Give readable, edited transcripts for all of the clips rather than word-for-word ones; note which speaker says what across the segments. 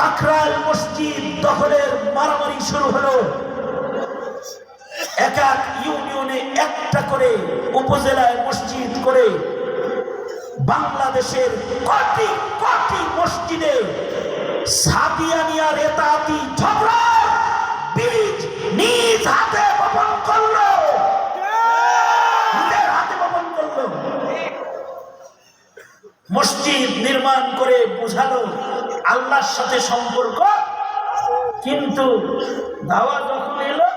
Speaker 1: কাকরাইল মসজিদ দখলের মারামারি শুরু হলো। এক এক ইউনিয়নে একটা করে উপজেলায় মসজিদ করে বাংলাদেশের কোটি কোটি মসজিদে সাদিয়ানিয়ার এতাতি ঝগড়া বীজ নিজ হাতে বপন করলো, নিজের হাতে বপন করলো। মসজিদ নির্মাণ করে বুঝালো আল্লাহর সাথে সম্পর্ক, কিন্তু দাওয়া যখন এলো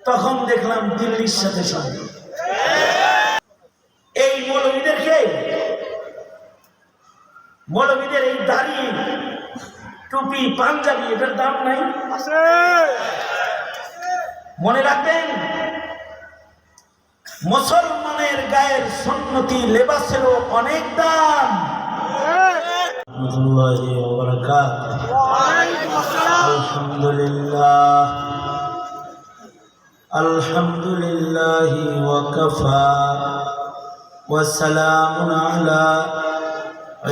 Speaker 1: তখন দেখলাম দিল্লির সাথে সম্পর্ক। এই মৌলবীদের এই দাড়ি টুপি পাঞ্জাবি এটার দাম নাই, মনে রাখবেন মুসলমানের গায়ের সুন্নতি লেবাসেরও অনেক দাম। আলহামদুলিল্লাহ আলহামদুলিল্লাহ ওয়া কাফা ওয়া সালামুন আলা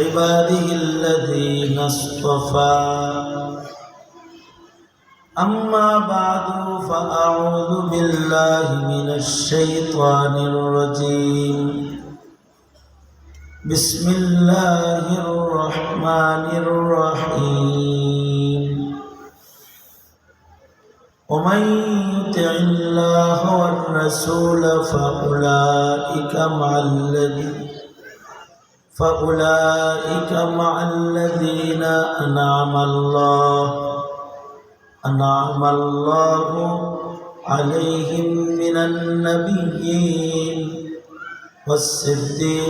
Speaker 1: ইবাদিহিল্লাযীনা ইসতাফা। أما بعد فأعوذ بالله من الشيطان الرجيم. بسم الله الرحمن الرحيم. ومن يطع الله والرسول فأولئك مع الذين أنعم الله عليهم من النبيين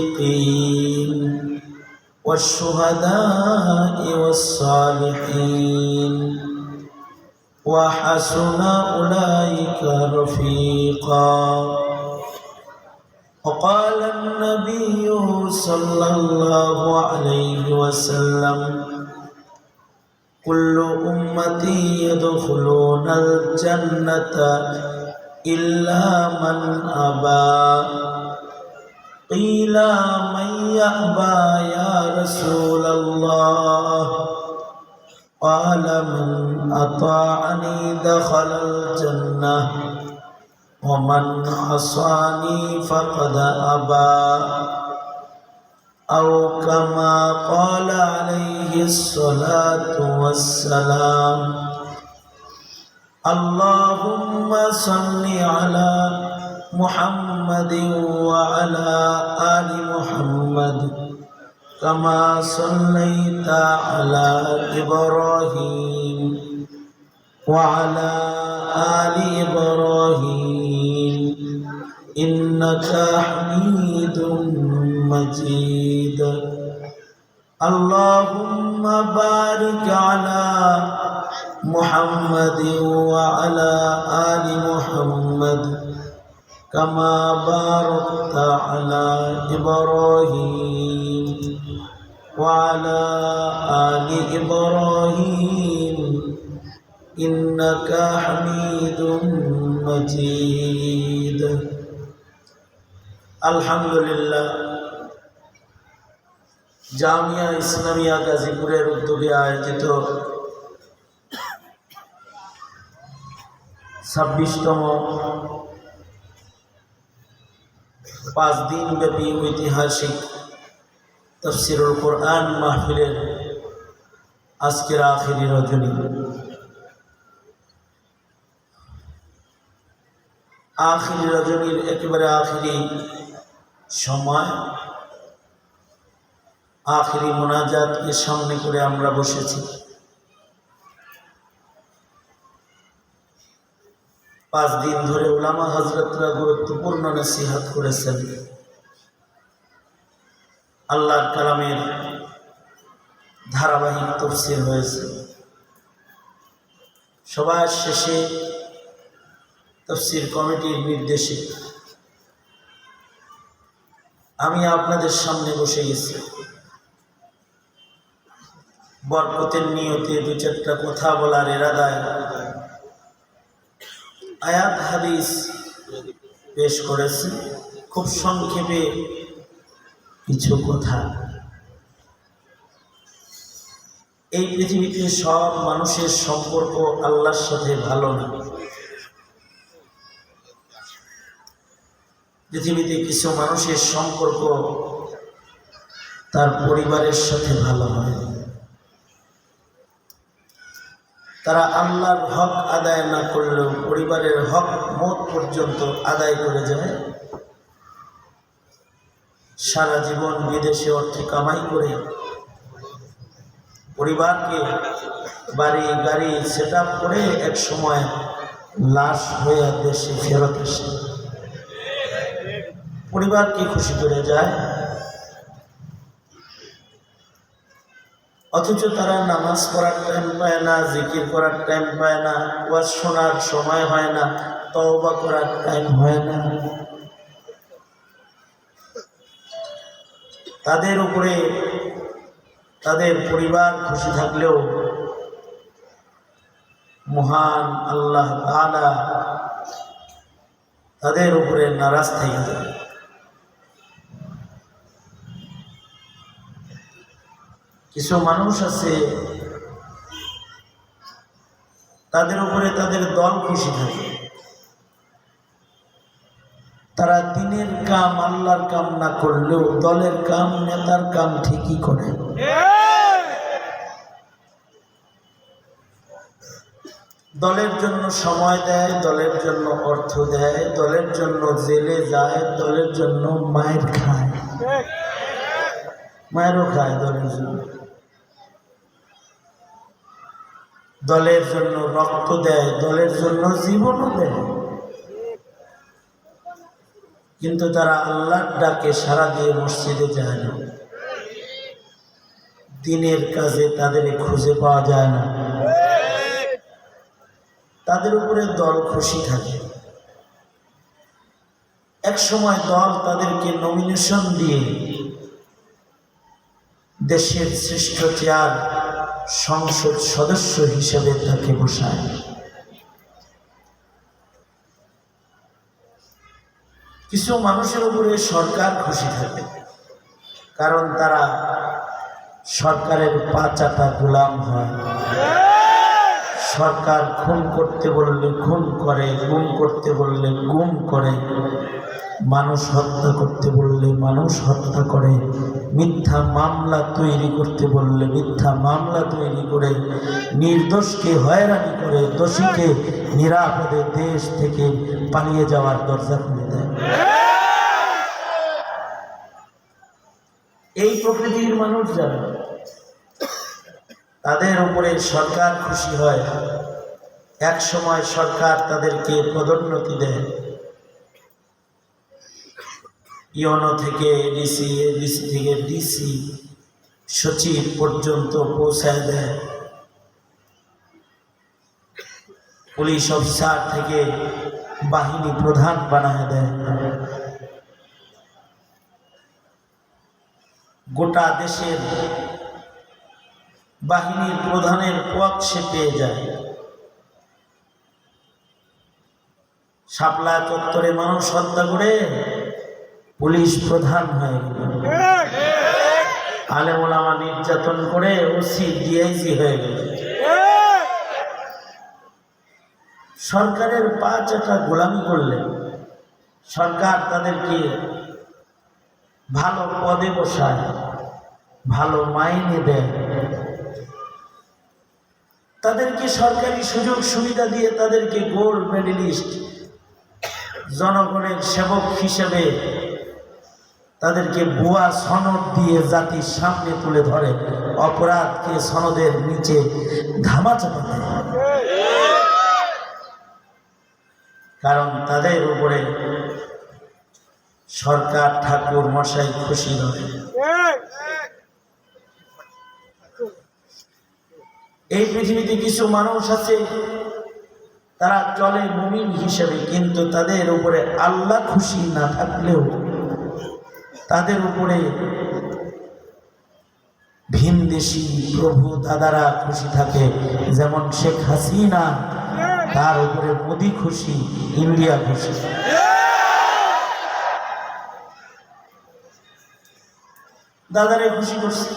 Speaker 1: والصديقين والشهداء والصالحين وحسن أولئك رفيقا. وقال النبي صلى الله عليه وسلم كل أمتي يدخلون الجنة إلا من أبى. قيل من يأبى يا رسول الله؟ قال من أطاعني دخل الجنة ومن عصاني فقد أبى. أو كما قال عليه الصلاة والسلام. اللهم صل على محمد وعلى آل محمد كما صليت على إبراهيم وعلى آل إبراهيم إنك حميد مجيد. اللهم بارك على محمد وعلى آل محمد كما باركت على إبراهيم وعلى آل إبراهيم إنك حميد مجيد. আলহামদুলিল্লাহ, জামিয়া ইসলামিয়া গাজীপুরের উদ্যোগে আয়োজিত 26তম 5 দিন ব্যাপী ঐতিহাসিক তাফসীরুল কোরআন মাহফিলের আজকের আখিরি রজনী। আখিরি রজনীর একেবারে আখিরি সময়, আখিরি মোনাজাতকে সামনে করে আমরা বসেছি। 5 দিন ধরে উলামা হযরতরা গুরুত্বপূর্ণ নসিহত করেছেন। আল্লাহর কালামের ধারাবাহিক তাফসীর হয়েছে। সবার শেষে তাফসীর কমিটির নির্দেশে আমি আপনাদের সামনে বসে গেছি। বরকতের নিয়তে 2-4টা কথা বলার ইরাদায় আয়াত হাদিস পেশ করেছি। খুব সংক্ষেপে কিছু কথা। এই পৃথিবীতে সব মানুষের সম্পর্ক আল্লাহর সাথে ভালো না। পৃথিবীতে কিছু মানুষের সম্পর্ক তার পরিবারের সাথে ভালো হয়। তারা আল্লাহর হক আদায় না করলেও পরিবারের হক মত পর্যন্ত আদায় করে যায়। সারা জীবন বিদেশে অর্থ কামাই করে পরিবারকে বাড়ি গাড়ি সেট আপ করে এক সময় লাশ হয়ে দেশে ফেরত আসে, পরিবারকে খুশি করে যায়। অথচ তারা নামাজ পড়ার টাইম পায় না, জিকির করার টাইম পায় না, ওয়াজ শোনার সময় হয় না, তওবা করার টাইম হয় না। তাদের উপরে তাদের পরিবার খুশি থাকলেও মহান আল্লাহ তাআলা তাদের উপরে নারাজ থেকে যায়। কিছু মানুষ আছে তাদের উপরে তাদের দল খুশি থাকে। তারা দিনের কাম আল্লাহর কাম না করলেও দলের কাম নেতার কাম ঠিকই করে। দলের জন্য সময় দেয়, দলের জন্য অর্থ দেয়, দলের জন্য জেলে যায়, দলের জন্য মায়ের খায়, মায়েরও খায় দলের জন্য। দলের জন্য রক্ত দেয়, দলের জন্য জীবনও দেয়। কিন্তু তারা আল্লাহর ডাকে সাড়া দিয়ে মসজিদে যায় না, দিনের কাজে তাদের খুঁজে পাওয়া যায় না। তাদের উপরে দল খুশি থাকে। এক সময় দল তাদেরকে নমিনেশন দিয়ে দেশের শ্রেষ্ঠ চেয়ার সংসদ সদস্য হিসেবে তাকে বসায়। কিছু মানুষের উপরে সরকার খুশি থাকে, কারণ তারা সরকারের পা চাটা গোলাম হয়। সরকার খুন করতে বললে খুন করে, গুম করতে বললে গুম করে, মানুষ হত্যা করতে বললে মানুষ হত্যা করে, মিথ্যা মামলা তৈরি করতে বললে মিথ্যা মামলা তৈরি করে, নির্দোষকে হয়রানি করে, দোষীকে নিরাপদে দেশ থেকে পালিয়ে যাওয়ার দরজা খুলে দেয়। এই প্রকৃতির মানুষ যারা, তাদের উপরে সরকার খুশি হয়। এক সময় সরকার তাদেরকে পদোন্নতি দেয়, ইউনো থেকে এডিসি, এডিসি থেকে ডিসি, সচিব পর্যন্ত পৌঁছায় দেয়। পুলিশ অফিসার থেকে বাহিনী প্রধান বানায় দেয়। গোটা দেশের বাহিনীর প্রধানের পদ সে পেয়ে যায়। শাপলা চত্বরে মানুষ হত্যা করে পুলিশ প্রধান হয়ে গেল। আলেম ওলামা নির্যাতন করে ওসি ডিআইজি হয়ে গেল। সরকারের পা চাটা গোলামি করলে সরকার তাদেরকে ভালো পদে বসায়, ভালো মাইনে দেয়, তাদেরকে সরকারি সুযোগ সুবিধা দিয়ে তাদেরকে গোল্ড মেডেলিস্ট, জনগণের সেবক হিসেবে তাদেরকে ভুয়া সনদ দিয়ে জাতির সামনে তুলে ধরে, অপরাধকে সনদের নিচে ধামাচাপা দেয়। কারণ তাদের উপরে সরকার ঠাকুর মশাই খুশি হয়। এই পৃথিবীতে কিছু মানুষ আছে তারা চলে মুমিন হিসেবে, কিন্তু তাদের উপরে আল্লাহ খুশি না থাকলেও তাদের উপরে ভিনদেশি প্রভু দাদারা খুশি থাকে। যেমন শেখ হাসিনা, তার উপরে মোদি খুশি, ইন্ডিয়া খুশি। দাদারে খুশি করছে,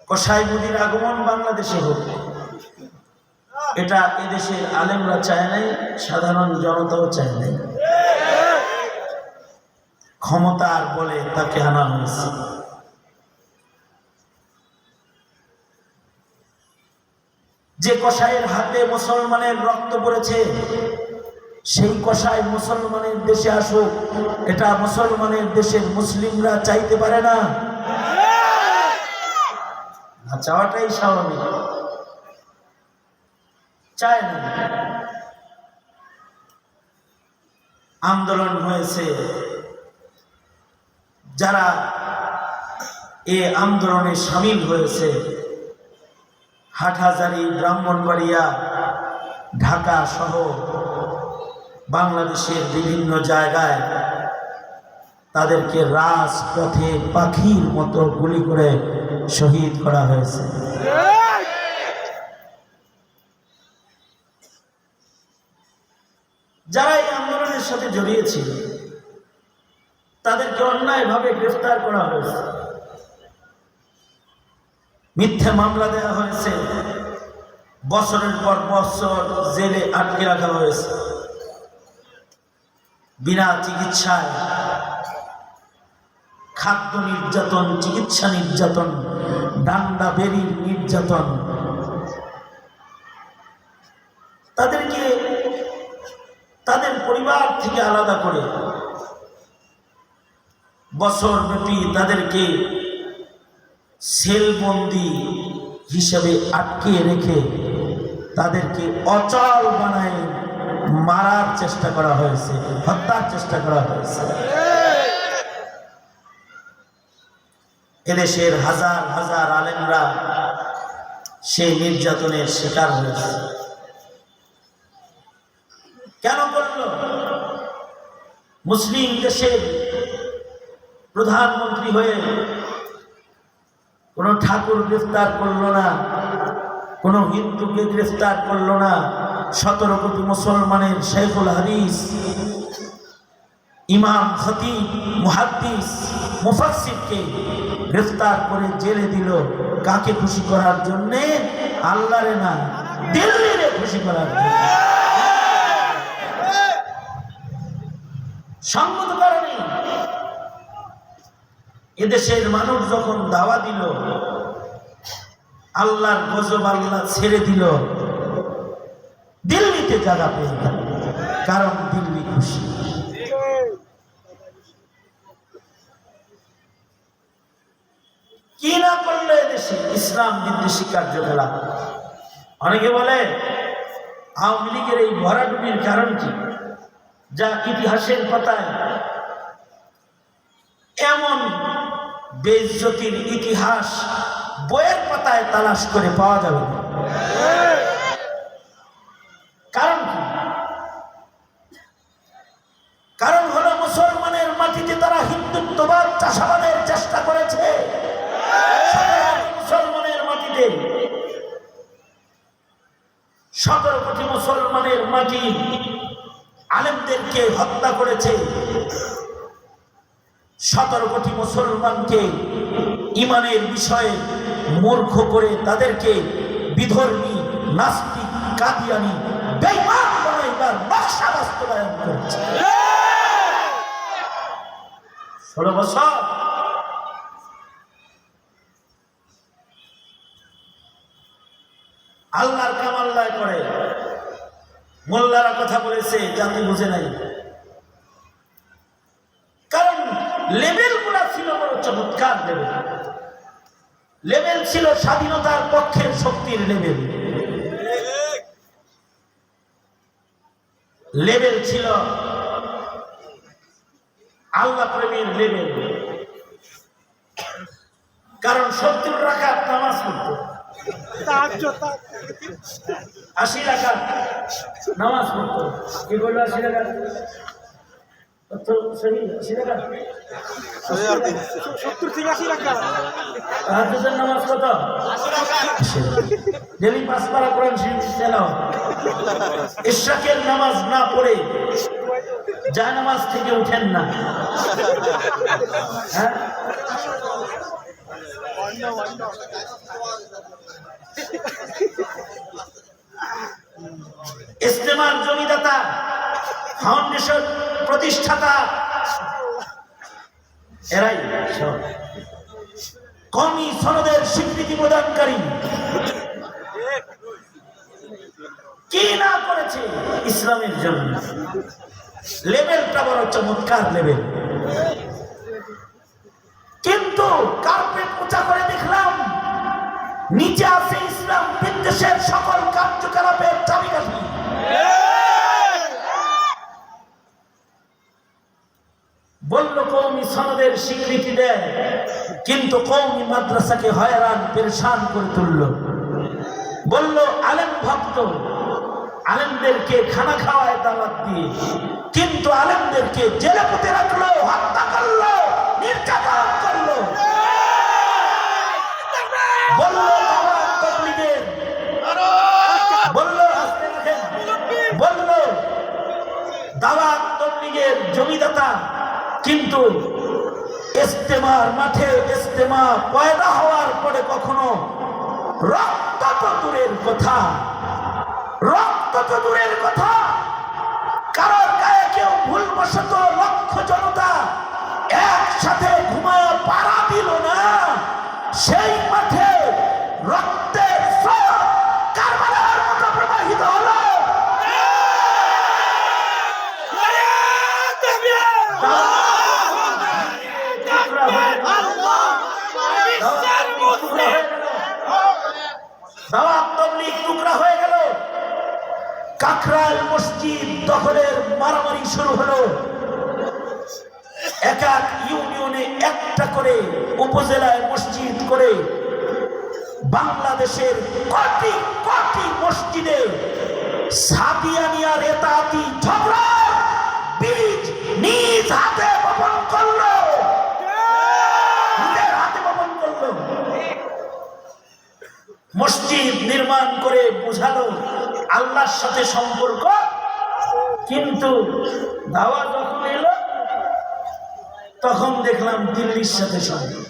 Speaker 1: কসাই মুদির আগমন বাংলাদেশে হোক, এটা এদেশের আলেমরা চায় নাই, সাধারণ জনতাও চায় নাই। ক্ষমতার বলে তাকে আনা হয়েছে। যে কসাইয়ের হাতে মুসলমানের রক্ত পড়েছে, সেই কসাই মুসলমানের দেশে আসুক, এটা মুসলমানের দেশের মুসলিমরা চাইতে পারে না। চাওয়াটাই স্বাভাবিক, চায় না। আন্দোলন হয়েছে, যারা এ আন্দোলনে সামিল হয়েছে, হাটহাজারী, ব্রাহ্মণবাড়িয়া, ঢাকা সহ বাংলাদেশের বিভিন্ন জায়গায় তাদেরকে রাজপথে পাখির মতো গুলি করে শহীদ করা হয়েছে। যারা এই আন্দোলনের সাথে জড়িয়েছিল তাদেরকে অন্যায়ভাবে গ্রেফতার করা হয়েছে, মিথ্যা মামলা দেওয়া হয়েছে, বছরের পর বছর জেলে আটকে রাখা হয়েছে, বিনা চিকিৎসায় খাদ্য নির্যাতন, চিকিৎসা নির্যাতন, ডান্ডা বেরির নির্যাতন। তাদেরকে তাদের পরিবার থেকে আলাদা করে বছরব্যাপী তাদেরকে সেলবন্দি হিসেবে আটকে রেখে তাদেরকে অচল বানায় মারার চেষ্টা করা হয়েছে, হত্যার চেষ্টা করা হয়েছে। এদেশের হাজার হাজার আলেমরা সেই নির্যাতনের শিকার হয়েছে। কেন করল? মুসলিম দেশের প্রধানমন্ত্রী হয়ে কোন ঠাকুর গ্রেফতার করলো না, কোন হিন্দুকে গ্রেফতার করলো না, 17 কোটি মুসলমানের শেখুল হাদিস, ইমাম, খতিব, মুহাদ্দিস, মুফাসসিরকে গ্রেফতার করে জেলে দিল। কাকে খুশি করার জন্যে? আল্লাহরে না, দিল্লিরে খুশি করার জন্য। সঙ্গত কারণে এদেশের মানুষ যখন দাওয়া দিল, আল্লাহর গজব আল্লাহ ছেড়ে দিল, দিল্লিতে জায়গা পেয়ে গেল, কারণ দিল্লি খুশি। কি না করলে এদেশে ইসলাম বিদ্বেষী কার্যকলাপ। অনেকে বলে আওয়ামী লীগের এই ভরাডুবির কারণ কি? যা ইতিহাসের পাতায় এমন বেইজ্জতির ইতিহাস বইয়ের পাতায় তালাশ করে পাওয়া যাবে না। কারণ কি? কারণ হলো মুসলমানের মাটিতে তারা হিন্দুত্ববাদ চাষাবাদের চেষ্টা করেছে। মুসলমানের মাটিতে 17 কোটি মুসলমানের মাটি আলেমদেরকে হত্যা করেছে। 17 কোটি মুসলমানকে ইমানের বিষয়ে মূর্খ করে তাদেরকে বিধর্মী, নাস্তিক, কাদিয়ানি, বেঈমান বানাইবার নকশা বাস্তবায়ন করেছে। 16 বছর আল্লাহর কামাল্লায় করে মোল্লারা কথা বলেছে, জাতি বুঝে নাই। কারণ লেভেল গুলা ছিল বড় চমৎকার লেভেল। লেভেল ছিল স্বাধীনতার পক্ষের শক্তির লেভেল। লেভেল ছিল আল্লাহ প্রেমের লেভেল। কারণ 70 রাকাত নামাজ পড়তো, 80 রাকাত নামাজ পড়তো। কি বললো 80 রাকাত? নামাজ কত? ডেলি 5 পারা কোরআন শরীফ তেলাওয়াত। ইশরাকের নামাজ না পড়ে জায়নামাজ থেকে উঠেন না। হ্যাঁ, ইস্তেমার জমিদাতা, ফাউন্ডেশন প্রতিষ্ঠাতা এরাই সব কওমি সনদের স্বীকৃতি প্রদানকারী। কি না করেছে ইসলামের জন্য। লেভেলটা বড় চমৎকার লেভেল, কিন্তু কার্পেট উঁচা করে দেখলাম নিচে আছে ইসলাম বিদ্বেষের সকল কার্যকলাপের চাবিকাঠি। বলল কওমি সনদের স্বীকৃতি দেয়, কিন্তু কওমি মাদ্রাসাকে হয়রান পেরেশান করে তুলল। বলল আলেম ভক্ত, আলেমদেরকে খানা খাওয়ায় দাওয়াত দিয়ে, কিন্তু আলেমদেরকে জেলে পুঁতে রাখলো, হত্যা করলো, নির্যাতন করলো। বলল দাওয়াত তাবলীগের, বলল দাওয়াত তাবলীগের জমিদাতা, কিন্তু ইস্তেমার মাঠে ইস্তেমা পয়দা হওয়ার পরে কখনো রক্ত তো দূরের কথা, রক্ত তো দূরের কথা, কারোর গায়ে কেউ ভুলবশত লক্ষ জনতা একসাথে ঘুমায় পাড়া দিল না, সেই মাঠে রক্তের স্রোত কারবালার মতো প্রবাহিত হলো। দাওয়াত তাবলীগ টুকরা হয়ে গেল। কাকরাইল মসজিদ দখলের মারামারি শুরু হলো। এক এক ইউনিয়নে একটা করে, উপজেলায় মসজিদ করে বাংলাদেশের কোটি কোটি মসজিদে সাদিয়ানিয়ার এতাতি ঝগড়া বীজ নিজ হাতে বপন করলো, নিজের হাতে বপন করলো। মসজিদ নির্মাণ করে বুঝালো আল্লাহর সাথে সম্পর্ক, কিন্তু দাওয়া যখন এলো তখন দেখলাম দিল্লির সাথে সম্পর্ক।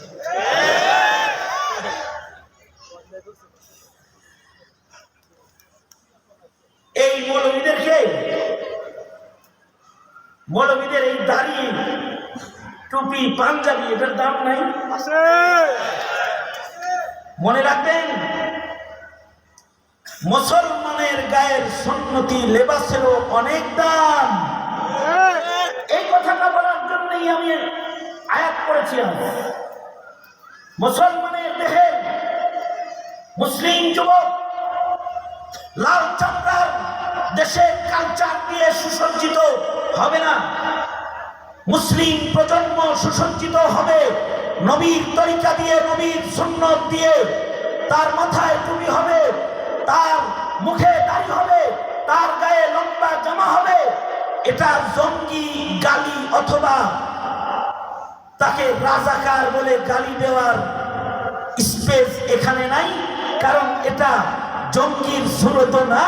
Speaker 1: এই মৌলবীদের এই দাড়ি, টুপি, পাঞ্জাবি, এটার দাম নাই। মনে রাখবেন, মুসলমানের গায়ের সুন্নতি লেবাসেরও অনেক দাম। এই কথাটা বলার জন্যই আমি আয়াত করেছিলাম। মুসলমানের দেহে মুসলিম যুবক লাল চামড়ার দেশের কালচার দিয়ে সুসজ্জিত হবে না। মুসলিম প্রজন্ম সুসজ্জিত হবে নবীর তরিকা দিয়ে, নবীর সুন্নত দিয়ে। তার মাথায় টুপি হবে, তার মুখে দাড়ি হবে, তার গায়ে লম্বা জামা হবে। এটা জঙ্গি গালি অথবা তাকে রাজাকার বলে গালি দেওয়ার স্পেস এখানে নাই, কারণ এটা জঙ্গির সুরত না,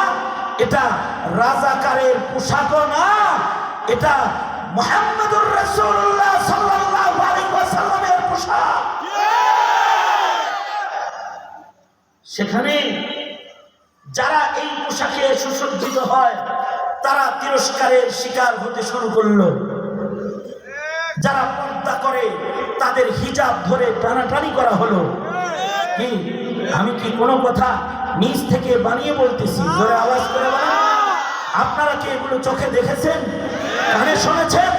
Speaker 1: এটা রাজাকারের পোশাকও না, এটা মুহাম্মদুর রাসূলুল্লাহ সাল্লাল্লাহু আলাইহি ওয়াসাল্লামের পোশাক। সেখানে যারা এই পোশাকে সুসজ্জিত হয় তারা তিরস্কারের শিকার হতে শুরু করলো। যারা পর্দা করে তাদের হিজাব ধরে টানাটানি করা হলো। কি আমি কি কোনো কথা নিজ থেকে বানিয়ে বলতেছি? জোরে আওয়াজ করে বলেন। আপনারা কি এগুলো চোখে দেখেছেন, কানে শুনেছেন?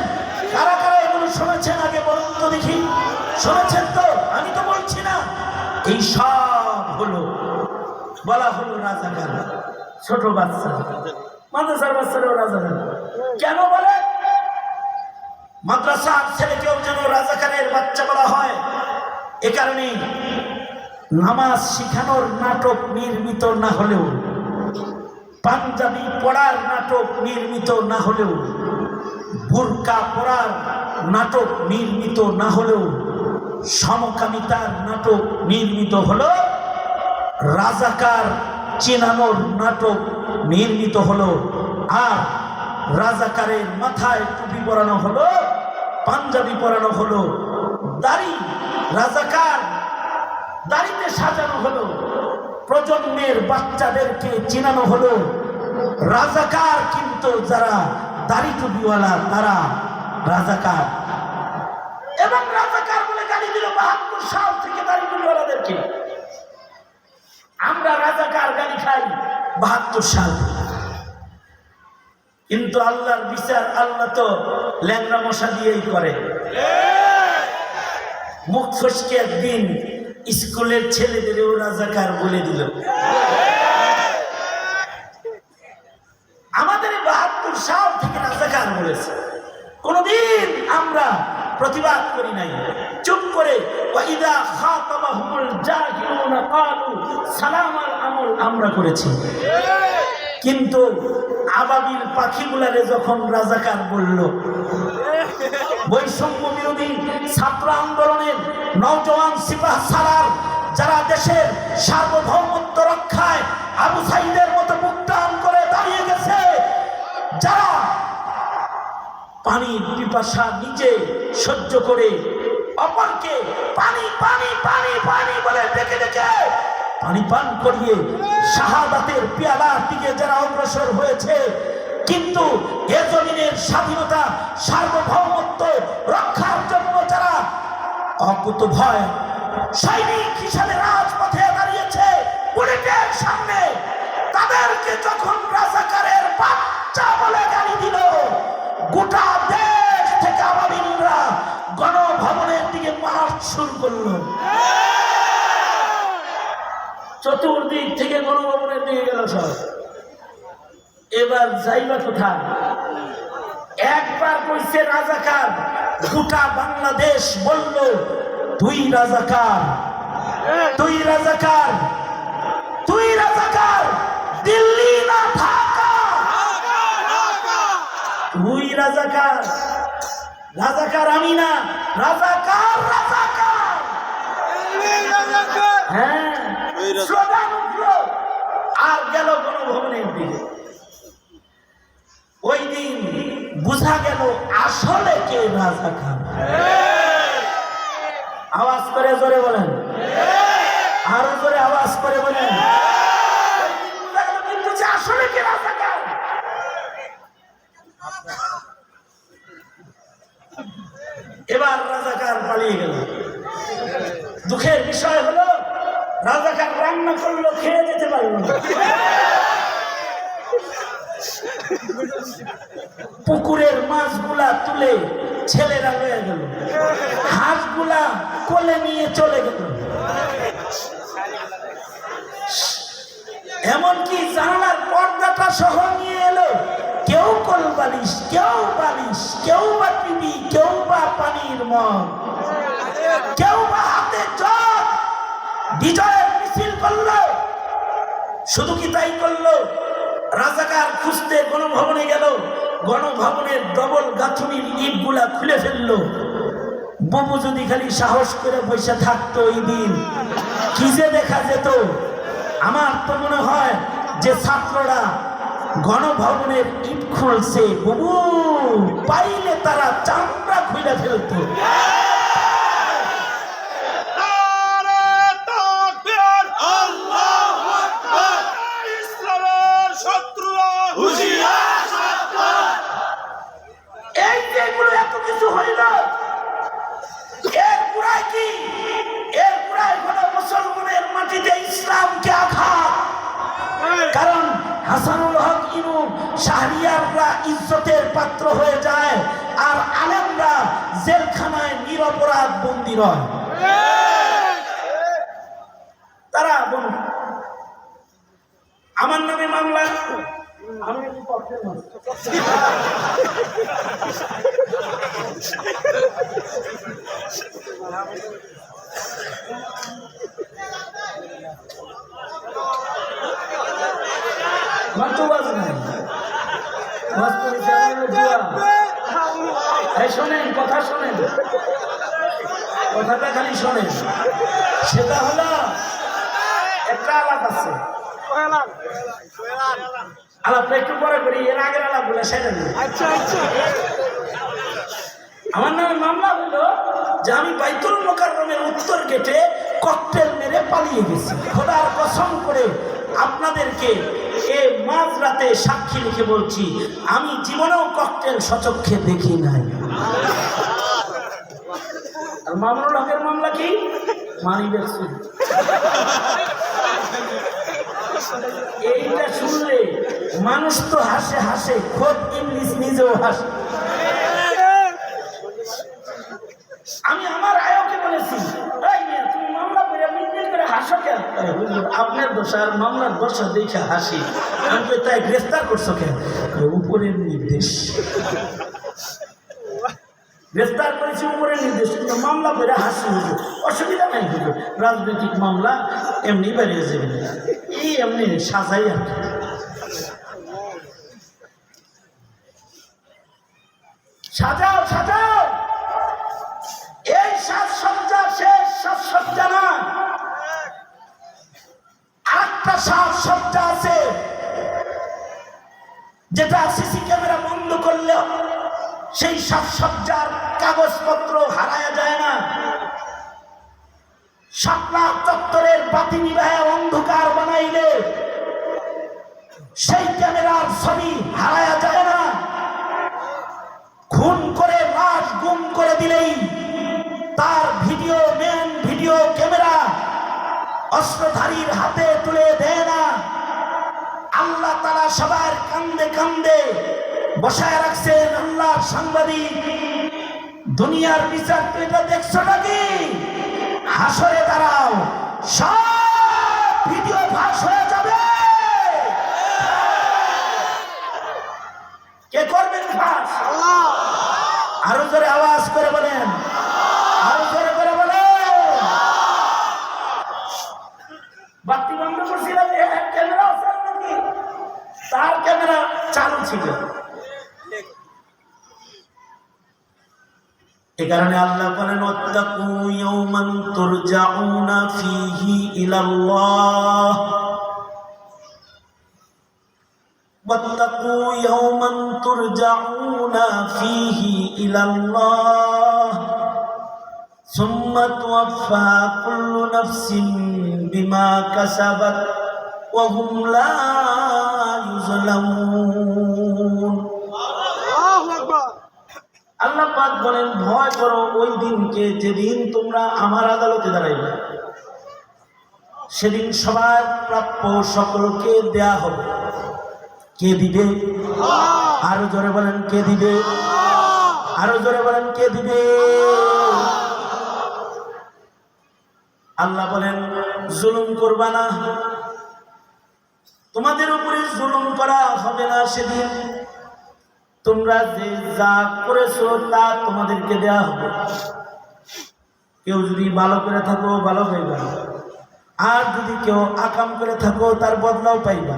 Speaker 1: কারা কারা এগুলো শুনেছেন আগে বলুন তো দেখি। শুনেছেন তো? আমি তো বলছি না। এই সব হলো, বলা হলো রাজাকার। ছোট বাচ্চা, মাদ্রাসার বাচ্চারাও রাজাকার। কেন বলে? মাদ্রাসার ছেলেকেও যেন রাজাকারের বাচ্চা বলা হয়। এ কারণে নামাজ শিখানোর নাটক নির্মিত না হলেও, পাঞ্জাবি পড়ার নাটক নির্মিত না হলেও, বুরকা পড়ার নাটক নির্মিত না হলেও, সমকামিতার নাটক নির্মিত হলো, রাজাকার চেনানোর নাটক নির্মিত হলো। আর রাজাকারের মাথায় টুপি পরানো হলো, পাঞ্জাবি পরানো হলো, দাড়ি রাজাকার দাড়িতে সাজানো হলো, প্রজন্মের বাচ্চাদেরকে চিনানো হলো রাজাকার, কিন্তু যারা দাড়ি টুপিওয়ালা তারা রাজাকার। এবং রাজাকার বলে গালি দিল ৭২ সাল থেকে দাড়ি টুপিওয়ালাদেরকে। আমরা রাজাকার গালি খাই ৭২ সাল, কিন্তু আল্লাহর বিচার আল্লাহ তো ল্যাংড়া মশা দিয়েই করে। মুখ ফসকে একদিন স্কুলের ছেলেদেরও রাজাকার বলে দিল। আমাদের ৭২ সাল থেকে রাজাকার বলেছে, কোনদিন আমরা প্রতিবাদ করি নাই, চুপ করে ওয়াইদা খাতাবাহুমুল জাহিলুনা ক্বালু সালামান আমল আমরা করেছি। কিন্তু আবাবিল পাখিগুলারে যখন রাজাকার বলল, বৈষম্য বিরোধী ছাত্র আন্দোলনের নওজওয়ান সিপাহ সালার যারা দেশের সার্বভৌমত্ব রক্ষায় আবু সাইদের মতো মুক্তান করে দাঁড়িয়ে গেছে, যারা পানির পিপাসা নিজে সহ্য করে অপরকে পানি পানি পানি পানি বলে ডেকে ডেকে পানি পান করিয়ে শাহাদাতের পেয়ালার দিকে যারা অগ্রসর হয়েছে, কিন্তু এ জমিনের স্বাধীনতা সার্বভৌমত্ব রক্ষার জন্য যারা অকুতভয় সৈনিক হিসাবে রাজপথে দাঁড়িয়েছে বুলেটের সামনে, তাদেরকে যখন রাজাকারের বাচ্চা বলে গালি দিল, গোটা দেশ থেকে আবাবিলরা গণভবনের দিকে মার্চ শুরু করলো। চতুর্দিক থেকে গণভবনের দিকে গেল সব। এবার যাইবা কোথায়? একবার কইছে রাজাকার, গোটা বাংলাদেশ বলল তুই রাজাকার, তুই রাজাকার, তুই রাজাকার, দিল্লি না ঢাকা, তুই রাজাকার, রাজাকার আমি না, রাজাকার রাজাকার। হ্যাঁ, স্লোগান উঠলো আর গেল গণভবনের দিকে। ওই দিন বুঝা গেল আসলে কে রাজাকার। আওয়াজ করে জোরে বলেন, আরো জোরে আওয়াজ করে বলেন, কিন্তু আসলে কে রাজাকার। এবার রাজাকার পালিয়ে গেল। দুঃখের বিষয় হলো রাজাকার রান্না করলো, খেয়ে যেতে পারলো না। পুকুরের মাছগুলা তুলে ছেলেরা লয়ে গেল, হাঁসগুলা কোলে নিয়ে চলে গেল, এমনকি জানালার পর্দাটা সহ নিয়ে এলো। কেউ কোল বালিশ, কেউ বালিশ, কেউ বা টিভি, কেউ বা পানির মগ, কেউ বা হাতে জগ, বিজয়ের মিছিল করলো। শুধু কি তাই করলো, রাজাকার খুঁজতে গণভবনে গেল, গণভবনের ডবল গাঁথুনির ইটগুলা খুলে ফেললো। বাবু যদি খালি সাহস করে বসে থাকতো, ওই দিন কি যে দেখা যেত। আমার তো মনে হয় যে ছাত্ররা গণভবনের ইট খুলছে, বাবু পাইলে তারা চামড়া খুলে ফেলতো। এই যেগুলো এত কিছু হইল, এর পুরাই কি? এর পুরাই হলো মুসলমানের মাটিতে ইসলামকে আঘাত। কারণ হাসানুল হক ইনু শাহরিয়াররা ইজ্জতের পাত্র হয়ে যায়, আর আলেমরা জেলখানায় নিরপরাধ বন্দী রয়। তারা বলুন আমার নামে মামলা, আমি শোনেন, কথা শোনেন, কথাটা খালি শোনেন। সেটা হলো একটা আলাপ আছে, আলাপটা একটু পরে করি, এর আগের আলাপ বলে সেটা নেই।
Speaker 2: আচ্ছা আচ্ছা
Speaker 1: আমার নামে মামলা হলো যে আমি বাইতুল মোকাররমের উত্তর গেটে ককটেল মেরে পালিয়ে গেছি। খোদার কসম করে আপনাদেরকে এই মাঝরাতে সাক্ষী লিখে বলছি, আমি জীবনেও ককটেল সচক্ষে দেখি নাই। আর মামুনুল হকের মামলা কি? মানিব্যাগ চুরি। এইটা শুনলে মানুষ তো হাসে হাসে, খোদ ইংলিশ নিজেও হাসে। আমি আমার আয়োকে বলেছি, এই মেয়ে, তুমি মামলা করে মিটমিট করে হাসো কেন? আপনার দোষা আর মামলার দোষা দেখে হাসি। আমি তো তাই গ্রেফতার করছো কেন? উপরের নির্দেশ। গ্রেফতার করেছি উপরের নির্দেশ, কিন্তু মামলা করে হাসি হইল, অসুবিধা নাই হইল। রাজনৈতিক মামলা এমনি বেরিয়ে যাবে, এই এমনি সাজাই আর কি। সাজাও সাজাও, এই সাজসজ্জা শেষ, সাজসজ্জা না, আরেকটা সাজসজ্জা আছে যেটা সিসি ক্যামেরা বন্ধ করলেও সেই সাজসজ্জার কাগজপত্র হারায়া যায় না। শাপলা চত্বরের বাতি নিভায়া অন্ধকার বানাইলে সেই ক্যামেরার ছবি হারায়া যায় না। খুন করে লাশ গুম করে দিলেই তার ভিডিও, মেন ভিডিও ক্যামেরা অস্ত্রধারীর হাতে তুলে দেয় না। আল্লাহ তাআলা সবার কান্দে কান্দে বসায় রাখছেন আল্লাহর সাংবাদিক। দুনিয়ার বিচার তো এটা দেখছো নাকি? হাসরে দাঁড়াও, সব ভিডিও ফাঁস হয়ে যাবে। কে করবেন ফাঁস? আরো জোরে আওয়াজ করে বলেন, আরো জোরে করে বলেন। বাতি বন্ধ করছিলাম, ক্যামেরা আছে নাকি? তার ক্যামেরা চালু ছিল। এই কারণে আল্লাহ বলেন, ওয়াত্তাকু ইয়াওমান তুরজাউনা ফীহি ইলাল্লাহ, ওয়াত্তাকু ইয়াওমান তুরজাউনা ফীহি ইলাল্লাহ সুম্মা তুওয়াফফা কুল্লু নাফসিন বিমা কাসাবাত ওয়া হুম লা ইউযলামুন।
Speaker 2: আল্লাহু আকবার।
Speaker 1: আল্লাহ পাক বলেন, ভয় করো ওই দিনকে যেদিন তোমরা আমার আদালতে দাঁড়াইবে। সেদিন সবার প্রাপ্য সকলকে দেয়া হবে। কে দিবে? আরো জোরে বলেন, কে দিবে? আরো জোরে বলেন, কে দিবে? আল্লাহ বলেন, জুলুম করবা না, তোমাদের উপরে জুলুম করা হবে না। সেদিন তোমরা যে যা করেছো তা তোমাদেরকে দেয়া হবে। কেউ যদি ভালো করে থাকো ভালো পাইবা, আর যদি কেউ আকাম করে থাকো তার বদলাও পাইবা।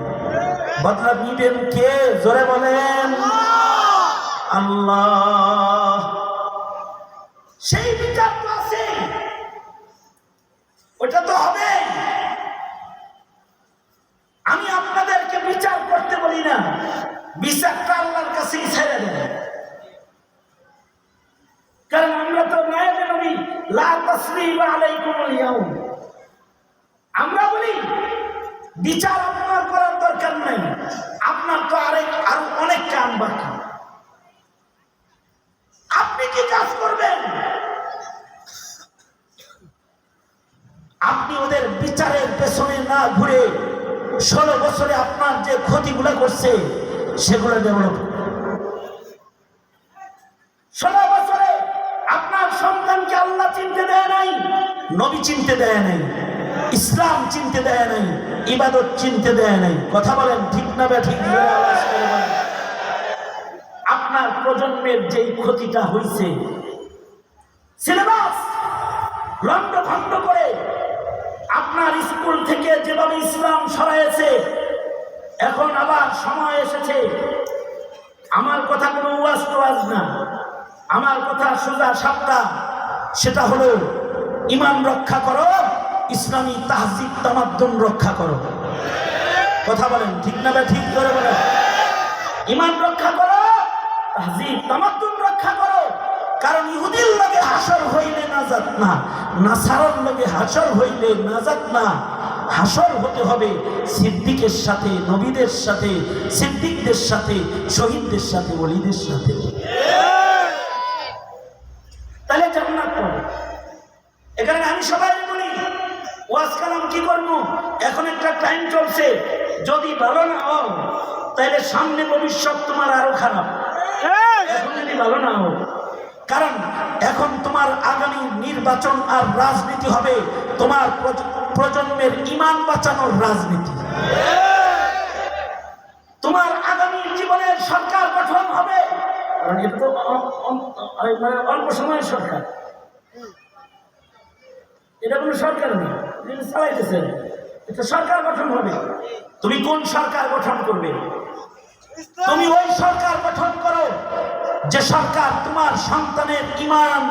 Speaker 1: বদলা নিবেন কে? জোরে বলেন, আল্লাহ। সেই বিচার তো আছে, ওটা তো হবে। আমি আপনাদেরকে বিচার করতে বলি না, বিচারটা আল্লাহর কাছেই ছেড়ে দেন। কারণ আমরা তো নায়েবে নবী, লা তাসরিবা আলাইকুমুল ইয়াউম। আমরা বলি বিচার আপনার করার দরকার নাই, আপনার তো আরো অনেক কাম বাকি। আপনি কি কাজ করবেন? আপনি ওদের বিচারের পেছনে না ঘুরে 16 বছরে আপনার যে ক্ষতিগুলো করছে সেগুলো ডেভেলপ। 16 বছরে আপনার সন্তানকে আল্লাহ চিনতে দেয় নাই, নবী চিনতে দেয় নাই, ইসলাম চিনতে দেয় নাই, ইবাদত চিনতে দেয় নাই। কথা বলেন ঠিক না ঠিক? আপনার প্রজন্মের যেই ক্ষতিটা হয়েছে, সিলেবাস লন্ডভন্ড করে আপনার স্কুল থেকে যেভাবে ইসলাম সরাইছে, এখন আবার সময় এসেছে। আমার কথা কোনো ওয়াজ টোয়াজ না, আমার কথা সোজা সাপটা। সেটা হলো ইমান রক্ষা করো, ইসলামী তাহজিব তামাদ্দুন রক্ষা করো। কথা বলেন ঠিক না বা ঠিক করে বলেন। ইমান রক্ষা করো, তাহজিব তামাদ্দুন রক্ষা করো। কারণ ইহুদির লগে হাসর হইলে নাজাত না, নাসারার লগে হাসর হইলে নাজাত না। হাসর হতে হবে সিদ্দিকের সাথে, নবীদের সাথে, সিদ্দিকদের সাথে, শহীদদের সাথে, ওলিদের সাথে। তাহলে জান্নাত পাবে। এখানে আমি সবাই বলি ওয়াজ কালাম কি করবো, এখন একটা টাইম চলছে, যদি ভালো না হও তাহলে সামনে ভবিষ্যৎ তোমার আরো খারাপ। এখন যদি ভালো না হও, কারণ এখন তোমার আগামী নির্বাচন আর রাজনীতি হবে তোমার প্রজন্মের ঈমান বাঁচানোর রাজনীতি। তোমার আগামী জীবনের সরকার গঠন হবে, কারণ এটা তো মানে অল্প সময়ের সরকার, এটা কোনো সরকার নেই চালাইতেছেন, এটা সরকার গঠন হবে। তুমি কোন সরকার গঠন করবে? তুমি ওই সরকার গঠন করো যে সরকার তোমার সন্তানের ঈমান